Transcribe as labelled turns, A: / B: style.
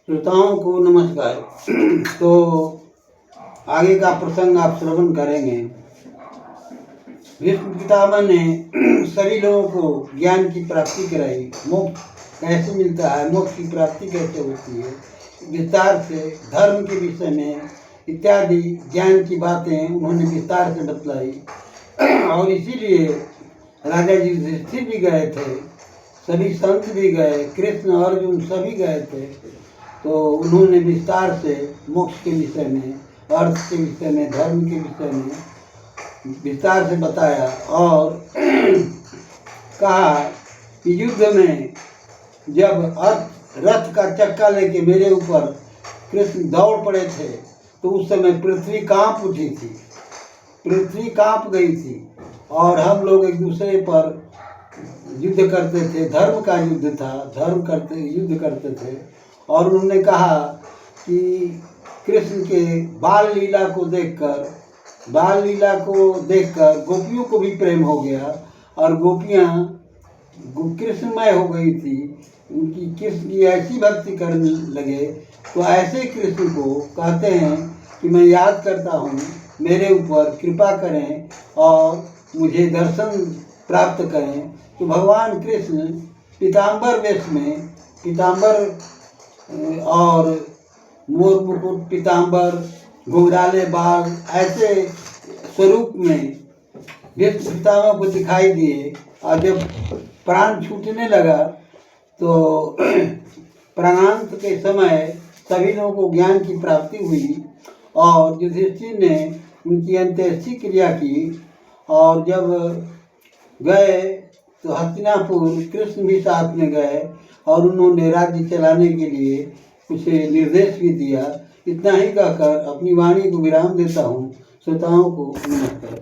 A: श्रोताओं को नमस्कार। तो आगे का प्रसंग आप श्रवण करेंगे। भीष्म पितामह ने सभी लोगों को ज्ञान की प्राप्ति कराई। मोक्ष कैसे मिलता है, मोक्ष की प्राप्ति कैसे होती है, विस्तार से धर्म के विषय में इत्यादि ज्ञान की बातें उन्होंने विस्तार से बतलाई। और इसीलिए राजा युधिष्ठिर भी गए थे, सभी संत भी गए, कृष्ण अर्जुन सभी गए थे। तो उन्होंने विस्तार से मोक्ष के विषय में, अर्थ के विषय में, धर्म के विषय में विस्तार से बताया। और कहा कि युद्ध में जब रथ का चक्का लेके मेरे ऊपर कृष्ण दौड़ पड़े थे तो उस समय पृथ्वी कांप उठी थी, पृथ्वी कांप गई थी। और हम लोग एक दूसरे पर युद्ध करते थे, धर्म का युद्ध था, युद्ध करते थे। और उन्होंने कहा कि कृष्ण के बाल लीला को देखकर गोपियों को भी प्रेम हो गया और गोपियाँ कृष्णमय हो गई थी। उनकी कृष्ण की ऐसी भक्ति करने लगे। तो ऐसे कृष्ण को कहते हैं कि मैं याद करता हूँ, मेरे ऊपर कृपा करें और मुझे दर्शन प्राप्त करें। तो भगवान कृष्ण पीताम्बर वेश में, पीताम्बर और मोर मुकुट, पीताम्बर, घुंघराले बाल, ऐसे स्वरूप में भीष्म पितामह को दिखाई दिए। और जब प्राण छूटने लगा तो प्राणांत के समय सभी लोगों को ज्ञान की प्राप्ति हुई। और युधिष्ठिर ने उनकी अंत्येष्टि क्रिया की। और जब गए तो हस्तिनापुर कृष्ण भी साथ में गए और उन्होंने राज्य चलाने के लिए कुछ निर्देश भी दिया। इतना ही कहकर अपनी वाणी को विराम देता हूँ। श्रोताओं को नमस्कार।